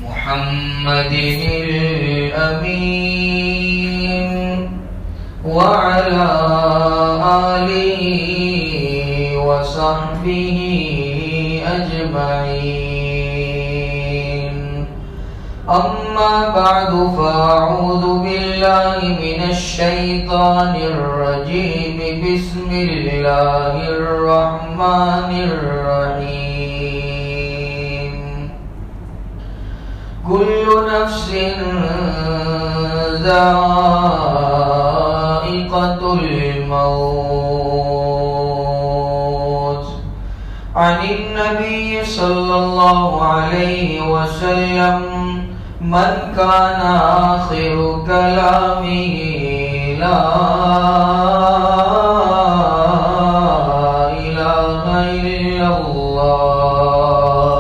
محمد الأمين وعلى آله وصحبه أجمعين. أما بعد فأعوذ بالله من الشيطان الرجيم. بسم الله الرحمن الرحيم. كل نفس ذائقة الموت. عن النبي صلى الله عليه وسلم: من كان آخر كلامه لا إله إلا الله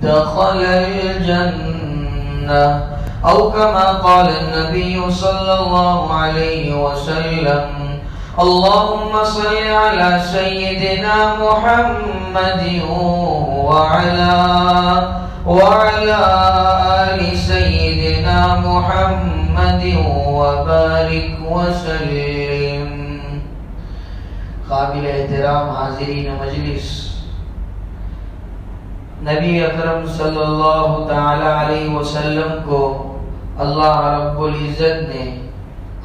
دخل الجنة، أو كما قال النبي صلى الله عليه وسلم: اللهم صل على سيدنا محمد وعلى آل سيدنا محمد وبارك وسلم. قابل احترام حاضرین مجلس، نبی اکرم صلی اللہ تعالی علیہ وسلم کو اللہ رب العزت نے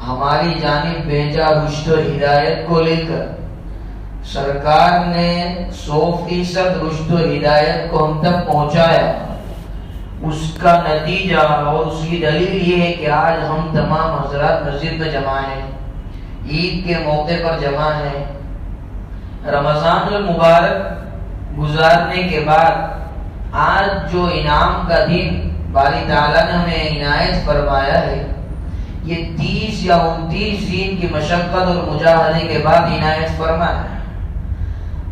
ہماری جانب بھیجا رشد و ہدایت کو لے کر. سرکار نے 100% رشد و ہدایت کو ہم تک پہنچایا. اس کا نتیجہ اور اس کی دلیل یہ ہے کہ آج ہم تمام حضرات مسجد میں جمع ہیں، عید کے موقع پر جمع ہیں. رمضان المبارک گزارنے کے بعد آج جو انعام کا دن باری تعالیٰ نے ہمیں عنایت فرمایا ہے، یہ 30 یا 29 دن کی مشقت اور مجاہدے کے بعد عنایت فرمایا ہے.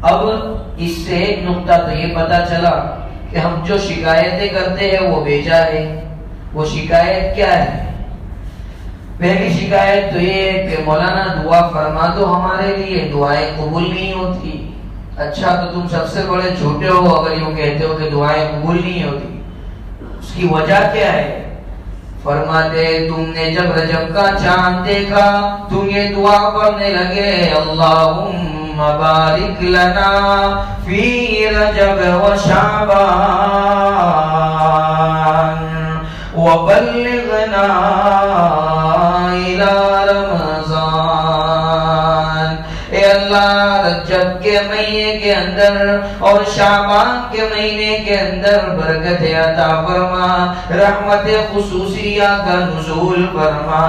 اب اس سے ایک نقطہ تو یہ پتا چلا کہ ہم جو شکایتیں کرتے ہیں وہ بیجا ہے. وہ شکایت کیا ہے؟ پہلی شکایت تو یہ ہے کہ مولانا دعا فرما دو ہمارے لیے، دعائیں قبول نہیں ہوتی. اچھا، تو تم سب سے بڑے جھوٹے ہو اگر یوں کہتے ہو کہ دعائیں قبول نہیں ہوتی. اس کی وجہ کیا ہے؟ فرماتے تم نے جب رجب کا چاند دیکھا تم یہ دعا پڑھنے لگے: اللہم بارک لنا فی رجب و شعبان وبلغنا الى رمضان. اے اللہ، رجب کے مہینے کے اندر اور شعبان کے مہینے کے اندر برکت عطا فرما، رحمت خصوصیہ کا نزول فرما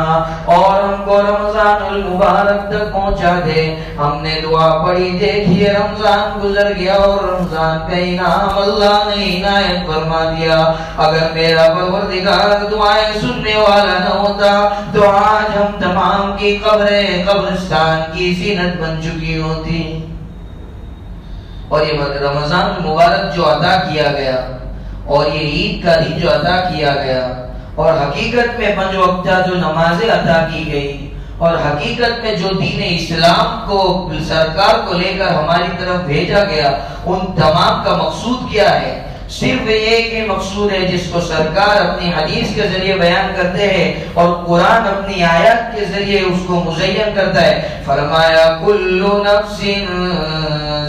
اور ہم کو رمضان المبارک تک پہنچا دے. ہم نے دعا پڑھی، دیکھیے رمضان گزر گیا اور رمضان کا انعام اللہ نے عنایت فرما دیا. اگر میرا پروردگار دعائیں سننے والا نہ ہوتا تو آج ہم تمام کی قبریں قبرستان کی زینت بن چکی ہوتی. اور یہ رمضان مبارک جو عطا کیا گیا اور یہ عید کا دن جو عطا کیا گیا اور حقیقت میں 5 وقتہ جو نمازیں عطا کی گئی اور حقیقت میں جو دین اسلام کو سرکار کو لے کر ہماری طرف بھیجا گیا، ان تمام کا مقصود کیا ہے؟ صرف یہ کہ مقصود ہے جس کو سرکار اپنی حدیث کے ذریعے بیان کرتے ہیں اور قرآن اپنی آیات کے ذریعے اس کو مزین کرتا ہے. فرمایا: کل نفس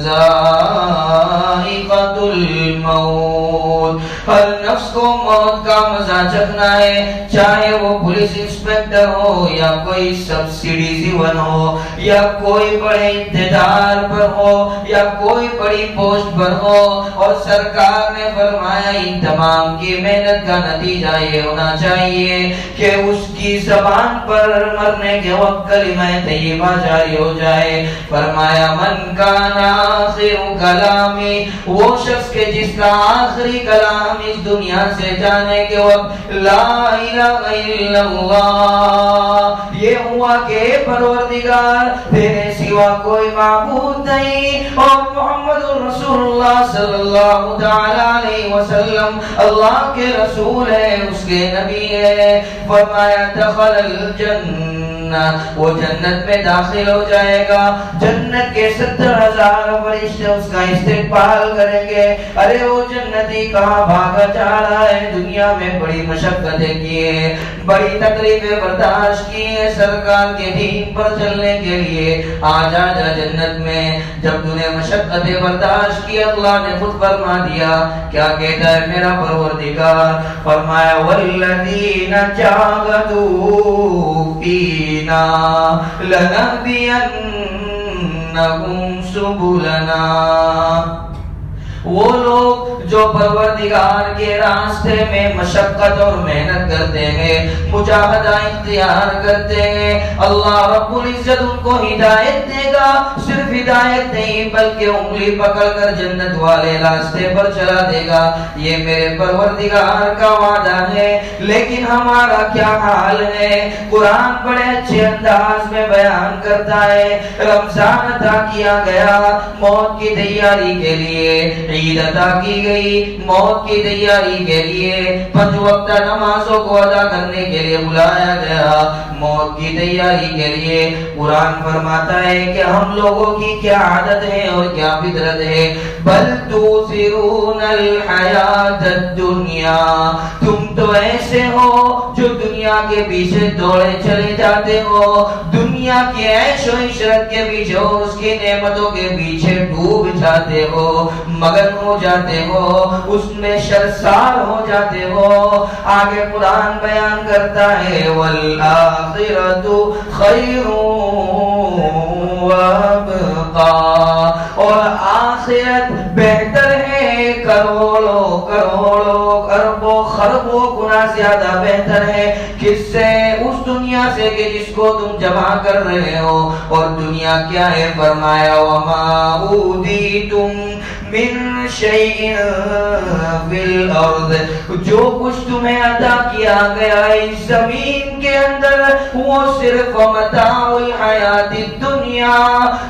ذائقۃ الموت. ہر نفس کو موت کا مزہ چکھنا ہے، چاہے وہ پولیس انسپیکٹر ہو یا کوئی سبسڈی زیون ہو یا کوئی بڑے اقتدار پر ہو یا کوئی بڑی پوسٹ پر ہو. اور سرکار نے فرمایا ان تمام کی محنت کا نتیجہ یہ ہونا چاہیے کہ اس کی زبان پر مرنے کے وقت کلمہ طیبہ جاری ہو جائے. فرمایا: من کان آخر کلامی، وہ شخص کے جس کا آخری کلام اس دنیا سے جانے کے وقت لا الہ الا اللہ، یہ ہوا کہ پروردگار تیرے سوا کوئی معبود نہیں اور محمد رسول اللہ صلی اللہ تعالی علیہ وسلم اللہ کے رسول ہے، اس کے نبی ہے. فرمایا: دخل الجنہ وہ جنت میں داخل ہو جائے گا، جنت کے 70,000 فرشتے اس کا استقبال کریں گے۔ ارے وہ جنتی کہاں بھاگا جا رہا ہے؟ دنیا میں بڑی مشقتیں کی ہیں، بڑی تکلیفیں برداشت کی ہیں سرکار کے دین پر چلنے کے لیے، آ جا جنت میں۔ جب تو نے مشقتیں برداشت کی، اللہ نے خود فرما دیا، کیا کہتا ہے میرا پروردگار؟ فرمایا والذین جاہدوا فینا لنہدینہم سبلنا۔ وہ لوگ جو پروردگار کے راستے میں مشقت اور محنت کرتے ہیں، مجاہدہ اختیار کرتے ہیں، اللہ رب العزت ان کو ہدایت دے گا۔ صرف ہدایت نہیں بلکہ انگلی پکڑ کر جنت والے راستے پر چلا دے گا۔ یہ میرے پروردگار کا وعدہ ہے۔ لیکن ہمارا کیا حال ہے؟ قرآن بڑے اچھے انداز میں بیان کرتا ہے، رمضان عطا کیا گیا موت کی تیاری کے لیے، عید عطا کی گئی موت کی تیاری کے لیے، 5 وقتہ نمازوں کو ادا کرنے کے لیے بلایا گیا موت کی تیاری کے لیے۔ قرآن فرماتا ہے کہ ہم لوگوں کی کیا عادت ہے اور کیا فطرت ہے، بل توثرون الحیات الدنیا، تم تو ایسے ہو جو دنیا کے پیچھے دوڑے چلے جاتے ہو، دنیا کی عیش و عشرت کے پیچھے، اس کی نعمتوں کے پیچھے ڈوب جاتے ہو، مگن ہو جاتے ہو، اس میں شرسار ہو جاتے ہو۔ آگے قرآن بیان کرتا ہے والآخرۃ خیر وابقا، اور آخرت بہتر ہے، کروڑوں کروڑوں اربوں خربوں گنا زیادہ بہتر ہے، کس سے؟ اس دنیا سے کہ جس کو تم جمع کر رہے ہو۔ اور دنیا کیا ہے؟ فرمایا وما اوتیتم من شیء فی الارض، جو کچھ تمہیں عطا کیا گیا اس زمین کے اندر وہ صرف متاع الحیات الدنیا،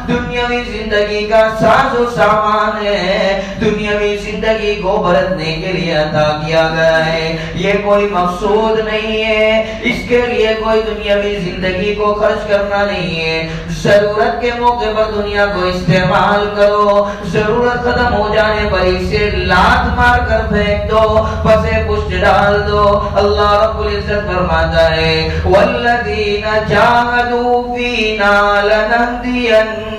دنیاوی زندگی کا ساز و سامان ہے، دنیاوی زندگی کو برتنے کے لیے عطا کیا گیا ہے۔ یہ کوئی مقصود نہیں ہے، اس کے لیے کوئی دنیاوی زندگی کو خرچ کرنا نہیں ہے۔ ضرورت کے موقع پر دنیا کو استعمال کرو، ضرورت ختم ہو جانے پر اسے لات مار کر پھینک دو، پسے پشت ڈال دو۔ اللہ رب العزت فرماتا ہے والذین جاہدوا فینا لنہدینہم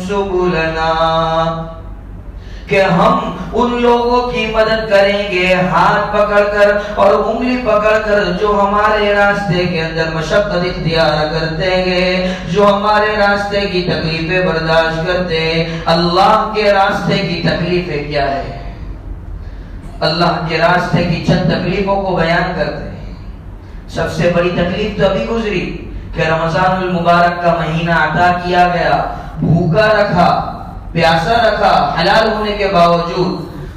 سبلنا، کہ ہم ان لوگوں کی مدد کریں گے ہاتھ پکڑ کر اور انگلی پکڑ کر جو ہمارے راستے کے اندر مشقت اختیار کرتے ہیں، جو ہمارے راستے کی تکلیفیں برداشت کرتے ہیں۔ اللہ کے راستے کی تکلیفیں کیا ہے؟ اللہ کے راستے کی چند تکلیفوں کو بیان کرتے ہیں۔ سب سے بڑی تکلیف تو ابھی گزری کہ رمضان المبارک کا مہینہ عطا کیا گیا، بھوکا رکھا، پیاسا رکھا، حلال ہونے کے باوجود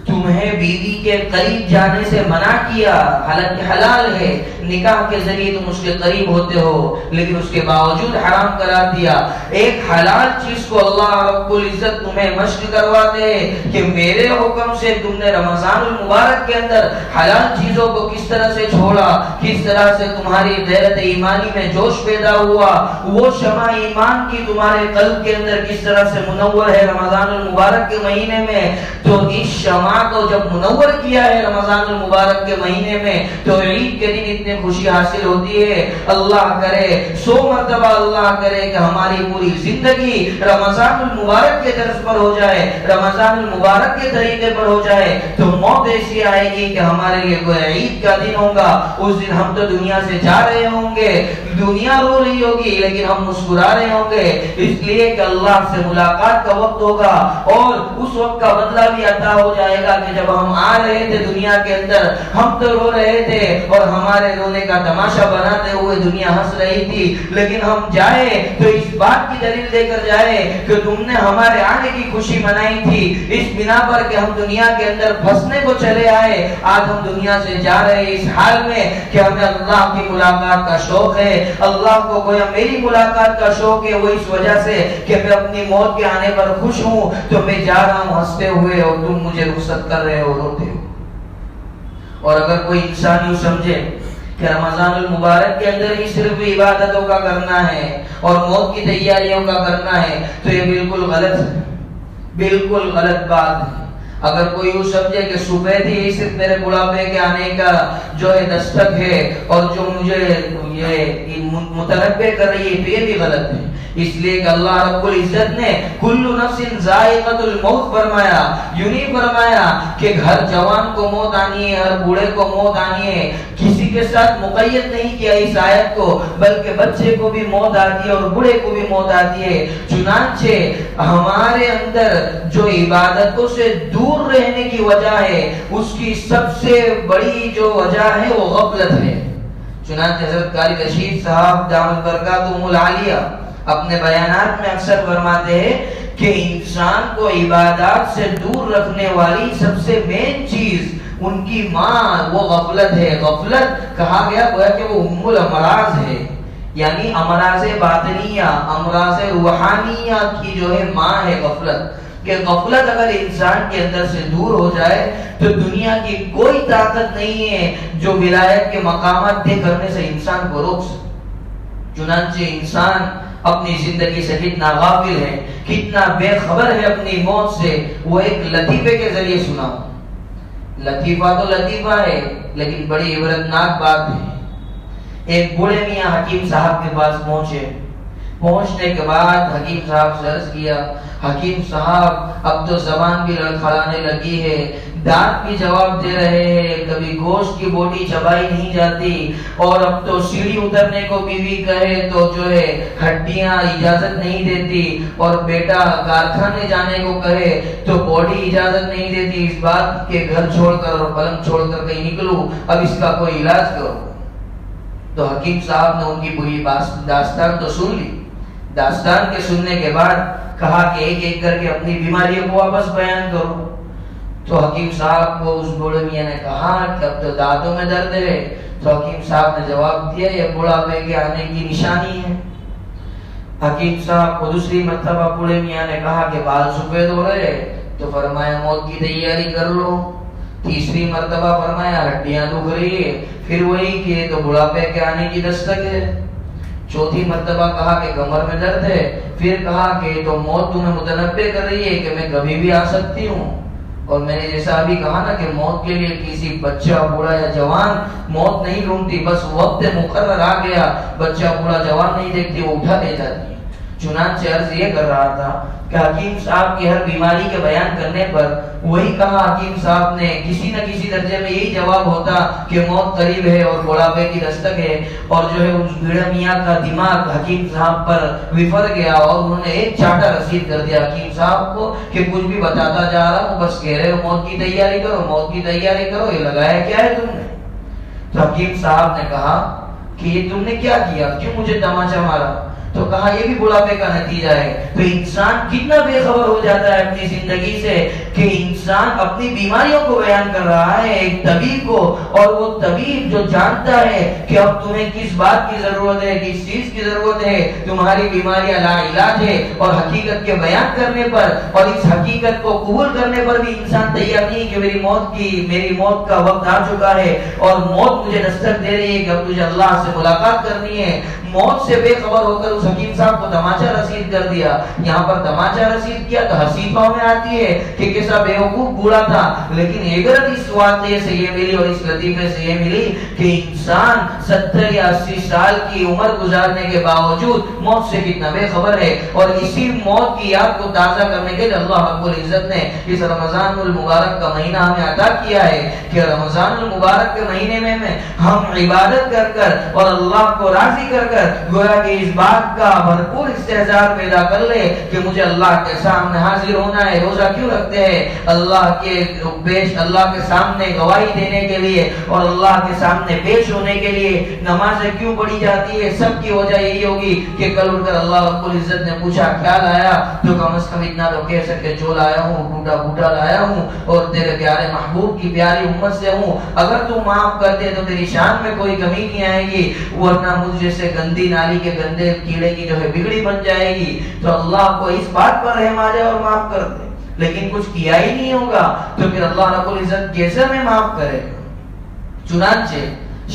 تمہیں بیوی کے قریب جانے سے منع کیا، حالانکہ حلال ہے، نکاح کے ذریعے تم اس کے قریب ہوتے ہو، لیکن اس کے باوجود حرام قرار دیا۔ ایک حلال چیز کو اللہ رب العزت تمہیں مشق کروا دے کہ میرے حکم سے تم نے رمضان المبارک کے اندر حلال چیزوں کو کس طرح سے چھوڑا، کس طرح سے تمہاری غیرت ایمانی میں جوش پیدا ہوا، وہ شمع ایمان کی تمہارے قلب کے اندر کس طرح سے منور ہے رمضان المبارک کے مہینے میں۔ تو اس شمع کو جب منور کیا ہے رمضان المبارک کے مہینے میں تو عید کے دن اتنے خوشی حاصل ہوتی ہے۔ اللہ کرے 100 مرتبہ اللہ کرے کہ ہماری پوری زندگی رمضان المبارک کے طرز پر ہو جائے، رمضان المبارک کے طریقے پر ہو جائے، تو موت ایسی آئے گی کہ ہمارے لیے کوئی عید کا دن ہوگا، اس دن ہم تو دنیا سے جا رہے ہوں گے، دنیا رو رہی ہوگی لیکن ہم مسکرا رہے ہوں گے، اس لیے کہ اللہ سے ملاقات کا وقت ہوگا، اور اس وقت کا بدلہ بھی عطا ہو جائے گا کہ جب ہم آ رہے تھے دنیا کے اندر ہم تو رو رہے تھے اور ہمارے رونے کا تماشا بناتے ہوئے دنیا ہنس رہی تھی، لیکن ہم جائے تو اس بات کی دلیل دے کر جائے کہ تم نے ہمارے آنے کی خوشی منائی تھی، اس بنا پر کہ ہم دنیا کے اندر پھنسنے کو چلے آئے، آج ہم دنیا سے جا رہے ہیں اس حال میں کہ ہمیں اللہ کی ملاقات کا شوق ہے، اللہ کو گویا میری ملاقات کا شوق ہے، وہ اس وجہ سے کہ میں اپنی موت کے آنے پر خوش ہوں تو میں جا رہا ہوں ہنستے ہوئے اور تم مجھے رخصت کر رہے ہو روتے ہو۔ اور اگر کوئی انسان یوں سمجھے کہ رمضان المبارک کے اندر ہی صرف عبادتوں کا کرنا ہے اور موت کی تیاریوں کا کرنا ہے، تو یہ بالکل غلط ہے، بالکل غلط بات ہے۔ اگر کوئی یوں سمجھے کہ سفید ہی صرف میرے بڑھاپے کے آنے کا جو ہے دستک ہے اور جو مجھے یہ متنبع کر رہی ہے، تو یہ بھی غلط ہے۔ اس لیے کہ اللہ رب العزت نے کل نفس ذائقۃ الموت فرمایا، یوں نہیں فرمایا کہ ہر جوان کو موت آنی ہے، ہر بوڑھے کو موت آنی ہے، کسی کے ساتھ مقید نہیں کیا اس آیت کو، بلکہ بچے کو بھی موت آتی ہے اور بوڑھے کو بھی موت آتی ہے۔ چنانچہ ہمارے اندر جو عبادتوں سے دور رہنے کی وجہ ہے، اس کی سب سے بڑی جو وجہ ہے وہ غفلت ہے۔ چنانچہ حضرت قاری رشید صاحب دامت برکاتہم العالیہ اپنے بیانات میں اکثر فرماتے ہیں کہ انسان کو عبادات سے دور رکھنے والی سب سے مین چیز ان کی ماں وہ غفلت ہے۔ غفلت کہا گیا گویا کہ وہ ام الامراض ہے، یعنی امراض باطنیہ، امراض روحانیہ کی جو ہے ماں ہے غفلت۔ کہ غفلت اگر انسان کے اندر سے دور ہو جائے تو دنیا کی کوئی طاقت نہیں ہے جو ولایت کے مقامات طے کرنے سے انسان کو روک سکے۔ چنانچہ انسان اپنی زندگی سے کتنا غافل ہے، کتنا بے خبر ہے اپنی موت سے، وہ ایک لطیفے کے ذریعے سنا۔ لطیفہ تو لطیفہ ہے لیکن بڑی عبرتناک بات ہے۔ ایک بوڑھے میاں حکیم صاحب کے پاس پہنچنے کے بعد حکیم صاحب سے عرض کیا، حکیم صاحب اب تو زبان بھی لڑکھڑانے لگی ہے، دانت بھی جواب دے رہے ہیں، کبھی گوشت کی بوٹی چبائی نہیں جاتی، اور اب تو سیڑھی اترنے کو بیوی کہے تو جو ہے ہڈیاں اجازت نہیں دیتی، اور بیٹا کارخانے جانے کو کہے تو باڈی اجازت نہیں دیتی، اس بات کے گھر چھوڑ کر اور پلنگ چھوڑ کر کہیں نکلوں، اب اس کا کوئی علاج کرو۔ تو حکیم صاحب نے ان کی پوری داستان تو سن لی۔ داستان کے سننے کے بعد کہا کہ ایک ایک کر کے اپنی بیماریوں کو واپس بیان کرو۔ تو حکیم صاحب کو اس بوڑھے میاں نے کہا کہ اب تو دانتوں میں درد ہے۔ تو حکیم صاحب نے جواب دیا یہ بڑھاپے کے آنے کی نشانی ہے۔ حکیم صاحب کو دوسری مرتبہ بوڑھے میاں نے کہا کہ بال سفید ہو رہے، تو فرمایا موت کی تیاری کر لو۔ تیسری مرتبہ فرمایا ہڈیاں دکھ رہی ہے، پھر وہی کہ تو بڑھاپے کے آنے کی دستک ہے۔ چوتھی مرتبہ کہا کہ کمر میں درد ہے، پھر کہا کہ تو موت تمہیں متنبع کر رہی ہے کہ میں کبھی بھی آ سکتی ہوں۔ اور میں نے جیسا ابھی کہا نا کہ موت کے لیے کسی بچہ بوڑھا یا جوان موت نہیں ڈھونڈتی، بس وقت مقرر آ گیا، بچہ بوڑھا جوان نہیں دیکھتی، وہ اٹھا لے جاتی ہے۔ چنانچہ عرض یہ کر رہا تھا کہ حکیم صاحب کی ہر بیماری کے بیان کرنے پر وہی کہا حکیم صاحب نے کسی نہ کسی درجے میں یہی جواب ہوتا کہ موت قریب ہے اور بڑھاپے کی دستک ہے، اور جو ہے اس بوڑھے میاں کا دماغ حکیم صاحب پر وفر گیا اور انہوں نے ایک چاٹا رسید کر دیا حکیم صاحب کو کہ کچھ بھی بتاتا جا رہا ہوں، بس کہہ رہے ہو موت کی تیاری کرو، موت کی تیاری کرو، یہ لگایا کیا ہے تم نے؟ تو حکیم صاحب نے کہا کہ یہ تم نے کیا کیا، کیوں مجھے تماچا مارا؟ تو کہا یہ بھی بڑھاپے کا نتیجہ ہے۔ تو انسان کتنا بے خبر ہو جاتا ہے اپنی زندگی سے کہ انسان اپنی بیماریوں کو بیان کر رہا ہے ایک طبیب کو، اور وہ طبیب جو جانتا ہے کہ اب تمہیں کس بات کی ضرورت ہے، کس چیز کی ضرورت ہے، تمہاری بیماریاں لا علاج ہے، اور حقیقت کے بیان کرنے پر اور اس حقیقت کو قبول کرنے پر بھی انسان تیار نہیں کہ میری موت کا وقت آ چکا ہے اور موت مجھے دستک دے رہی ہے کہ اب تجھے اللہ سے ملاقات کرنی ہے۔ موت سے بے خبر ہو کر اس حکیم صاحب کو تماچا رسید کر دیا۔ یہاں پر تماچا رسید کیا تو حسیفہ میں آتی ہے کہ کیسا بیوقوف بوڑھا تھا، لیکن عبرت اس واقعے سے یہ ملی اور اس لطیفے سے یہ ملی کہ انسان 70 یا 80 سال کی عمر گزارنے کے باوجود موت سے کتنا بے خبر ہے، اور اسی موت کی یاد کو تازہ کرنے کے لیے اللہ رب العزت نے اس رمضان المبارک کا مہینہ ہمیں عطا کیا ہے کہ رمضان المبارک کے مہینے میں ہم عبادت کر اور اللہ کو راضی کر گویا کہ اس بات کا بھرپور استحضار پیدا کر لے کہ مجھے اللہ کے سامنے حاضر ہونا ہے۔ روزہ کیوں رکھتے ہیں؟ اللہ کے سامنے گواہی دینے کے لیے اور اللہ کے سامنے پیش ہونے کے لیے۔ نمازیں کیوں پڑھی جاتی ہے؟ سب کی وجہ یہی ہوگی کہ کل اٹھ کر اللہ رب العزت نے پوچھا کیا لایا، تو کم از کم اتنا تو کہہ سکے جو لایا ہوں ٹوٹا پھوٹا لایا ہوں اور تیرے پیارے محبوب کی پیاری امت سے ہوں، اگر تو معاف کر دے تو تیری شان میں کوئی کمی نہیں آئے گی، ورنہ مجھ جیسے گندی نالی کے گندے کیڑے کی جو ہے بگڑی بن جائے گی۔ تو اللہ کو اس بات پر رحم آ جائے اور معاف کر دے، لیکن کچھ کیا ہی نہیں ہوگا تو پھر اللہ رب العزت کیسے میں معاف کرے؟ چنانچہ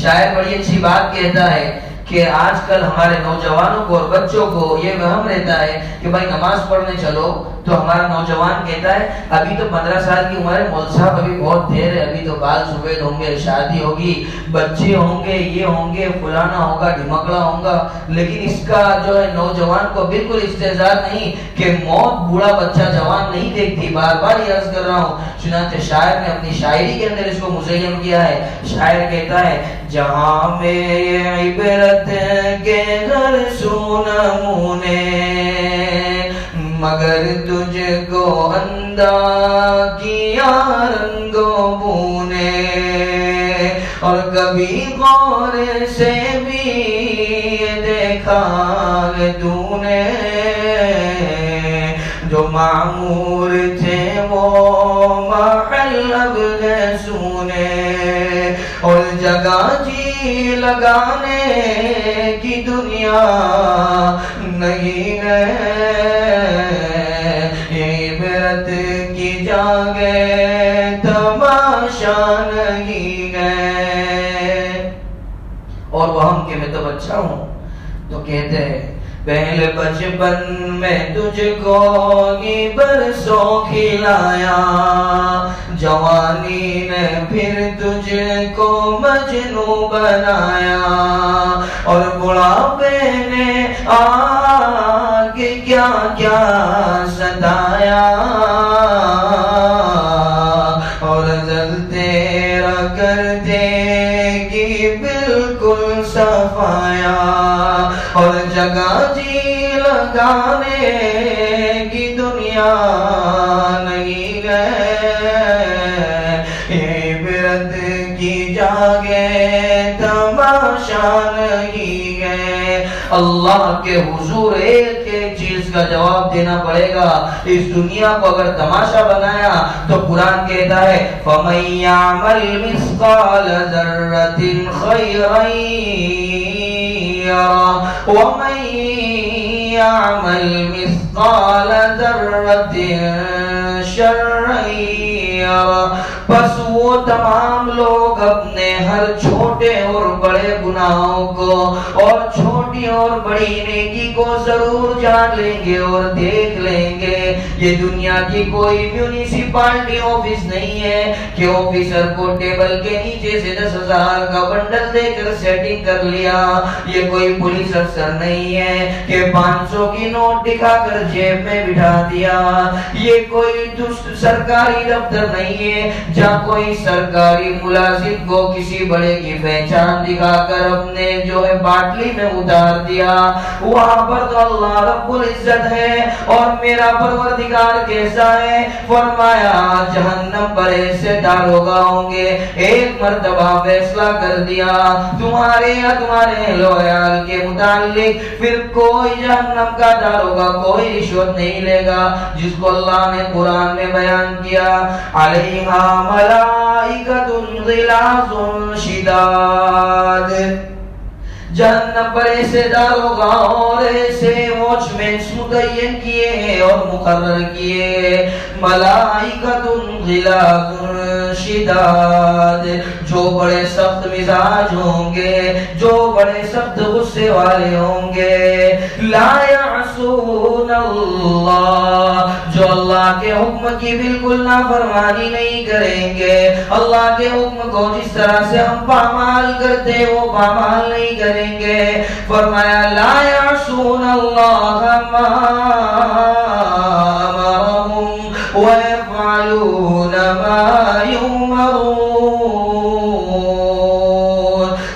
شاعر بڑی اچھی بات کہتا ہے کہ آج کل ہمارے نوجوانوں کو اور بچوں کو یہ وہم رہتا ہے کہ بھائی نماز پڑھنے چلو، تو ہمارا نوجوان کہتا ہے ابھی تو 15 سال کی عمر ہے، مول صاحب ابھی بہت دیر ہے، ابھی تو بال سفید ہوں گے، شادی ہوگی، بچے ہوں گے، یہ ہوں گے، فلانا ہوگا، ڈھمکڑا ہوگا۔ لیکن اس کا جو ہے نوجوان کو بالکل استعداد نہیں کہ موت بوڑھا بچہ جوان نہیں دیکھتی۔ بار بار یہ عرض کر رہا ہوں، چنانچہ شاعر نے اپنی شاعری کے اندر اس کو مزین کیا ہے۔ شاعر کہتا ہے جہاں میں عبرت کے گھر سونمونے، مگر تجھ کو اندھا کیا رنگوں بو نے، اور کبھی غور سے بھی دیکھا ہے تو نے، جو معمور تھے وہ محل اب ہے سونے، اور جگہ جی لگانے کی دنیا نہیں ہے، عبرت کی جاگے تماشا نہیں ہے۔ اور وہ ہم کہ میں تو بچہ ہوں، تو کہتے ہیں پہلے بچپن میں تجھ کو ہی برسوں کھلایا، جوانی نے پھر تجھ کو مجنوں بنایا، اور بڑھاپے نے آگے کیا کیا ستایا، اور ازل تیرا کر دے گی بالکل صفایا، اور جگہ جی لگانے کی دنیا نہیں ہے، عبرت کی جاگے تماشا نہیں ہے۔ اللہ کے حضور ایک ایک چیز کا جواب دینا پڑے گا۔ اس دنیا کو اگر تماشا بنایا تو قرآن کہتا ہے فَمَن يَعْمَلْ مِثْقَالَ ذَرَّةٍ خَيْرًا يَرَهُ وَمَن يَعْمَلْ مِثْقَالَ ذَرَّةٍ شَرًّا يَرَهُ۔ بس وہ تمام لوگ اپنے ہر چھوٹے اور بڑے گناہوں کو اور چھوٹی اور بڑی نیکی کو ضرور جان لیں گے اور دیکھ لیں گے۔ یہ دنیا کی کوئی میونسپالٹی آفس نہیں ہے کہ آفیسر کو ٹیبل کے نیچے سے 10,000 کا بنڈل دے کر سیٹنگ کر لیا۔ یہ کوئی پولیس افسر نہیں ہے کہ 500 کی نوٹ دکھا کر جیب میں بٹھا دیا۔ یہ کوئی سرکاری دفتر نہیں ہے جہاں کوئی سرکاری ملازم کو کسی بڑے کی پہچان دکھا کر اپنے جو ہے باٹلی میں اتار دیا۔ وہاں پر تو اللہ رب العزت ہے اور میرا پروردگار کیسا ہے؟ فرمایا جہنم پر ایسے داروغہ ہوں گے، ایک مرتبہ فیصلہ کر دیا تمہارے یا تمہارے لویال کے متعلق، پھر کوئی جہنم کا داروغہ کوئی رشوت نہیں لے گا، جس کو اللہ نے قرآن میں بیان کیا علیہا ملائکۃ غلاظ شداد۔ جہنم پر ایسے داروغہ اور ایسے واچمینز متعین کیے ہیں اور مقرر کیے ہیں، ملائکۃ غلاظ شداد، جو بڑے سخت مزاج ہوں گے، جو بڑے سخت غصے والے ہوں گے، لا یعصون اللہ، جو اللہ کے حکم کی بالکل نافرمانی نہیں کریں گے، اللہ کے حکم کو جس طرح سے ہم پامال کرتے وہ پامال نہیں کریں گے۔ فرمایا لا یعصون اللہ ما امرهم ویفعلون ما یؤمرون۔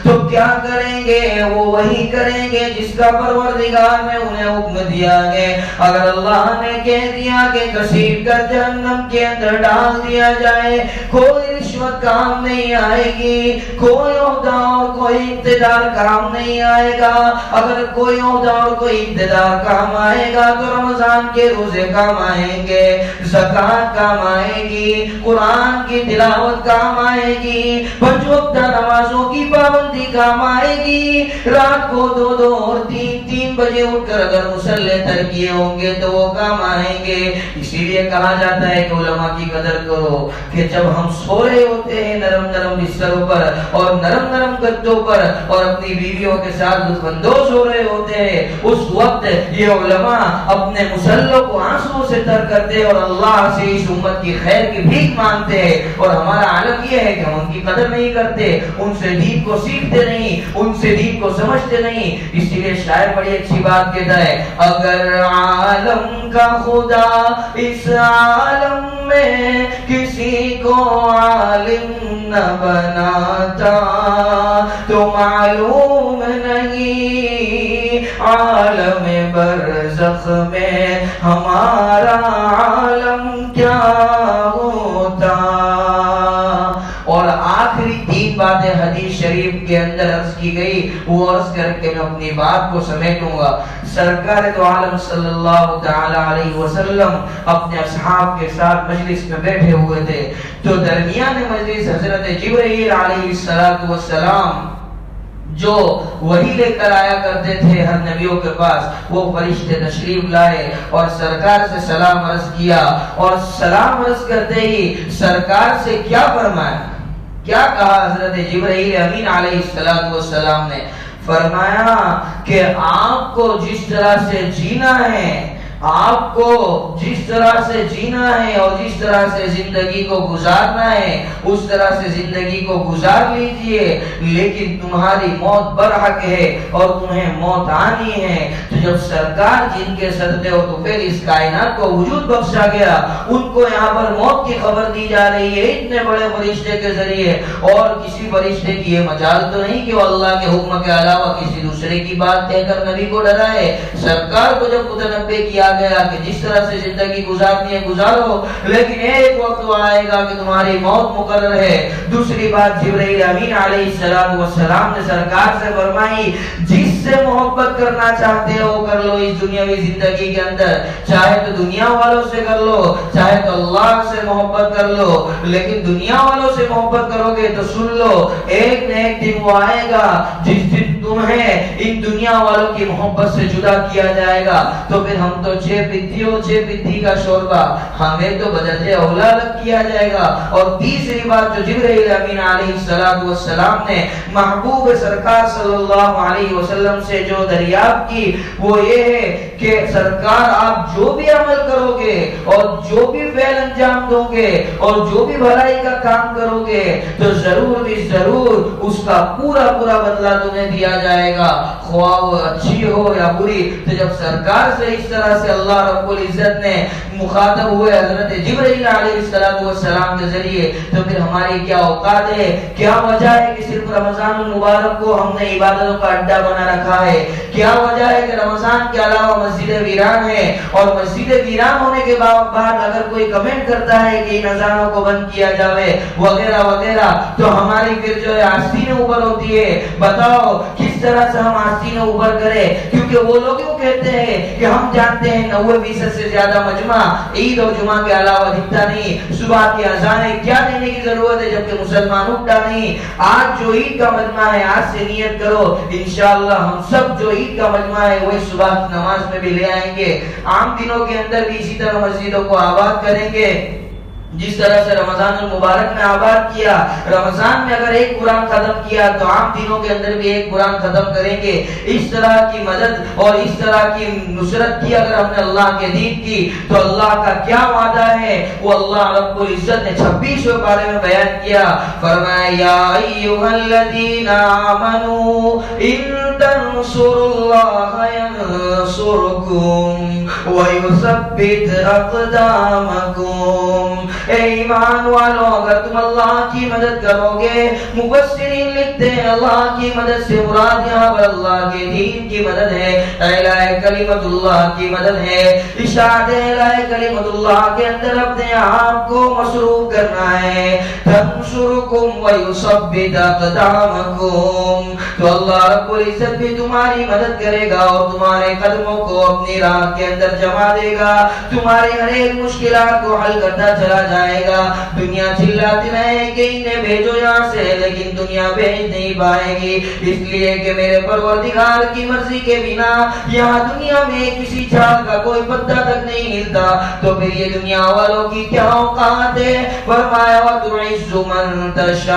تو کیا کریں گے؟ وہ وہی کریں گے جس کا پروردگار نے انہیں حکم دیا ہے۔ اگر اللہ نے کہہ دیا کہ گھسیٹ کر جہنم کے اندر ڈال دیا جائے، کوئی رشوت کام نہیں آئے گی، کوئی عہدہ اور کوئی اقتدار کام نہیں آئے گا۔ اگر کوئی عہدہ اور کوئی اقتدار کام آئے گا تو رمضان کے روزے کام آئیں گے، زکوٰۃ کام آئے گی، قرآن کی تلاوت کام آئے گی، 5 وقتہ نمازوں کی پابندی کام آئے گی۔ رات کو 2 اور 3 بجے اٹھ کر اگر مصلے ترکیے ہوں گے تو وہ کام آئیں گے۔ اسی لیے کہا جاتا ہے کہ علماء کی قدر کرو کہ جب ہم سو رہے ہوتے ہیں نرم نرم بستروں پر اور نرم نرم گدوں پر اور اپنی بیویوں کے ساتھ لطف اندوز ہو رہے ہوتے ہیں، اس وقت یہ علماء اپنے مسلوں کو آنسو سے تر کرتے اور اللہ سے اس امت کی خیر کی بھیک مانگتے ہیں۔ اور ہمارا عالم یہ ہے کہ ہم ان کی قدر نہیں کرتے، ان سے دین کو سیکھتے نہیں، ان سے دین کو سمجھتے نہیں۔ اس لیے شاعر بڑی اچھی بات کہتا ہے، اگر عالم کا خدا اس عالم میں کسی کو عالم نہ بناتا تو معلوم نہیں عالم برزخ میں ہمارا عالم کیا ہوتا۔ اور آخری تین باتیں حدیث شریف کے اندر عرض کی گئی، وہ عرض کر کے میں اپنی بات کو سمیٹوں گا۔ سرکار دو عالم صلی اللہ تعالی علیہ وسلم اپنے اصحاب کے ساتھ مجلس میں بیٹھے ہوئے تھے، تو درمیان مجلس حضرت جبرائیل علیہ السلام جو وحی لے کر آیا کرتے تھے ہر نبیوں کے پاس، وہ فرشتے تشریف لائے اور سرکار سے سلام عرض کیا، اور سلام عرض کرتے ہی سرکار سے کیا فرمایا، کیا کہا حضرت جبرائیل امین علیہ السلام نے؟ فرمایا کہ آپ کو جس طرح سے جینا ہے، آپ کو جس طرح سے جینا ہے اور جس طرح سے زندگی کو گزارنا ہے اس طرح سے زندگی کو گزار لیجئے، لیکن تمہاری موت برحق ہے اور تمہیں موت آنی ہے۔ تو جب سرکار جن کے صدقے و طفیل اس کائنات کو وجود بخشا گیا، ان کو یہاں پر موت کی خبر دی جا رہی ہے اتنے بڑے فرشتے کے ذریعے، اور کسی فرشتے کی یہ مجال تو نہیں کہ وہ اللہ کے حکم کے علاوہ کسی دوسرے کی بات کہہ کر نبی کو ڈرائے۔ سرکار کو جب متنبہ کیا گیا کہ جس طرح سے زندگی گزارنی ہے گزارو، لیکن ایک وقت وہ آئے گا کہ تمہاری موت مقرر ہے۔ دوسری بات جبرائیل امین علیہ السلام نے سرکار سے فرمائی، جس سے محبت کرنا چاہتے ہو کر لو اس دنیاوی زندگی کے اندر، چاہے تو دنیا والوں سے کر لو چاہے تو اللہ سے محبت کر لو، لیکن دنیا والوں سے محبت کرو گے تو سن لو ایک نہ ایک دن وہ آئے گا جس دن تمہیں ان دنیا والوں کی محبت سے جدا کیا جائے گا، تو پھر ہم تو چھ پتھی کا شوربہ ہمیں تو بدلے اولا الگ کیا جائے گا۔ اور تیسری بات جو جبرائیل امین علیہ السلام نے محبوب سرکار صلی اللہ علیہ وسلم سے جو دریافت کی وہ یہ ہے کہ سرکار آپ جو بھی عمل کرو گے اور جو بھی فعل انجام دو گے اور جو بھی بھلائی کا کام کرو گے تو ضرور بھی ضرور اس کا پورا بدلہ تمہیں دیا جائے گا، خواہ وہ اچھی ہو یا بری۔ تو جب سرکار سے اس طرح سے اللہ رب العزت نے مخاطب ہوئے حضرت جبرائیل علیہ السلام کے ذریعے، تو پھر ہماری کیا اوقات ہے، کیا وجہ ہے کہ صرف رمضان المبارک کو ہم نے عبادتوں کا اڈا بنا رکھا ہے؟ کیا وجہ ہے کہ رمضان کے علاوہ مسجد ویران ہے، اور مسجد ویران ہونے کے بعد اگر کوئی کمنٹ کرتا ہے کہ ان اذانوں کو بند کیا جائے وغیرہ وغیرہ، تو ہماری پھر جو ہے آستینیں اوپر ہوتی ہے۔ بتاؤ کس طرح سے ہم آستینیں اوپر کریں؟ کیونکہ وہ لوگ کیوں کہتے ہیں کہ ہم جانتے ہیں 90% سے زیادہ مجمع عید اور جمعہ کے علاوہ دکھتا نہیں، صبح کی اذانیں کیا دینے کی ضرورت ہے جبکہ مسلمان اٹھتا نہیں۔ آج جو عید کا مجمع ہے آج سے نیت کرو، انشاءاللہ ہم سب جو عید کا مجمع ہے وہی صبح کی نماز میں بھی لے آئیں گے، عام دنوں کے اندر بھی اسی طرح مسجدوں کو آباد کریں گے جس طرح سے رمضان المبارک میں آباد کیا۔ رمضان میں اگر ایک قرآن ختم کیا تو عام دنوں کے اندر بھی ایک قرآن ختم کریں گے۔ اس طرح کی مدد اور اس طرح کی نصرت کی اگر ہم نے اللہ کے دین کی تو اللہ کا کیا وعدہ ہے وہ اللہ رب العزت نے 26ویں پارے میں بیان کیا۔ فرمایا یا ایھا الذین آمنوا ان تنصروا اللہ ینصرکم وَيُثَبِّتْ أَقْدَامَكُمْ۔ اے ایمان والو اگر تم اللہ کی مدد کرو گے، مفسرین لکھتے ہیں اللہ کی مدد سے مراد یہاں پر اللہ کے دین کی مدد ہے، اعلاء کلمت اللہ کی مدد ہے، اشاعت اعلاء کلمت اللہ کے اندر اپنے آپ کو مصروف کرنا ہے۔ تنصرکم وَيُثَبِّتْ أَقْدَامَكُمْ، تو اللہ رب العزت عزت بھی تمہاری مدد کرے گا اور تمہارے قدموں کو اپنی راہ کے اندر جما دے گا، تمہاری ہر ایک مشکلات کو حل کرتا چلا جائے گا۔ دنیا چلاتی رہے کہ انہیں بھیجو یہاں سے، لیکن دنیا بھیج نہیں پائے گی، اس لیے کہ میرے پروردگار کی مرضی کے بنا یہاں دنیا میں کسی جھاڑ کا کوئی پتا تک نہیں ہلتا، تو پھر یہ دنیا والوں کی کیا اوقات ہے؟ فرمایا وَتُعِزُّ مَن تَشَاءُ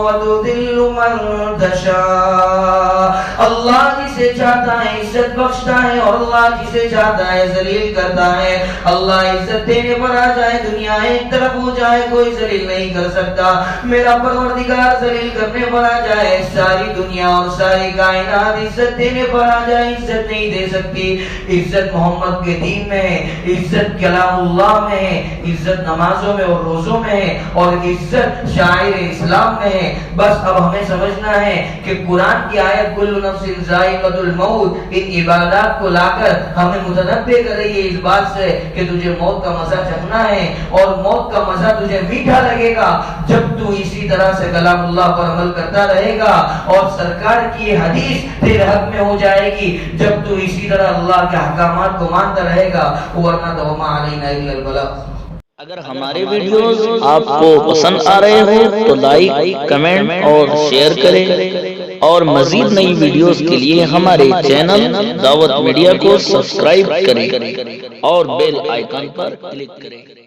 وَتُذِلُّ مَن تَشَاءُ۔ اللہ جسے چاہتا ہے عزت بخشتا ہے اور اللہ جسے چاہتا ہے ذلیل کرتا ہے۔ اللہ عزت دینے پر آ جائے، دنیا ایک طرف ہو جائے، کوئی ذلیل نہیں کر سکتا۔ میرا پروردگار ذلیل کرنے پر آ جائے، ساری دنیا اور ساری کائنات عزت دینے پر آ جائے، عزت نہیں دے سکتی۔ عزت محمد کے دین میں ہے، عزت کلام اللہ میں ہے، عزت نمازوں میں اور روزوں میں ہے، اور عزت شاعر اسلام میں ہے۔ بس اب ہمیں سمجھنا ہے کہ قرآن کی آیت کل نفس ذائقۃ الموت ان عبادات کو لا کر ہمیں متنبہ کر رہی ہے اس بات سے کہ تجھے موت کا مزہ چکھنا ہے، اور موت کا مزہ تجھے میٹھا لگے گا جب تو اسی طرح سے کلام اللہ پر عمل کرتا رہے گا، اور سرکار کی یہ حدیث تیرے حق میں ہو جائے گی جب تو اسی طرح اللہ کے احکامات کو مانتا رہے گا، ورنہ تو وما علینا الا البلاغ۔ اگر ہمارے ویڈیوز آپ کو پسند آ رہے ہوں تو لائک، کمنٹ اور شیئر کریں، اور مزید نئی ویڈیوز کے لیے ہمارے چینل دعوت میڈیا کو سبسکرائب کریں اور بیل آئیکن پر کلک کریں۔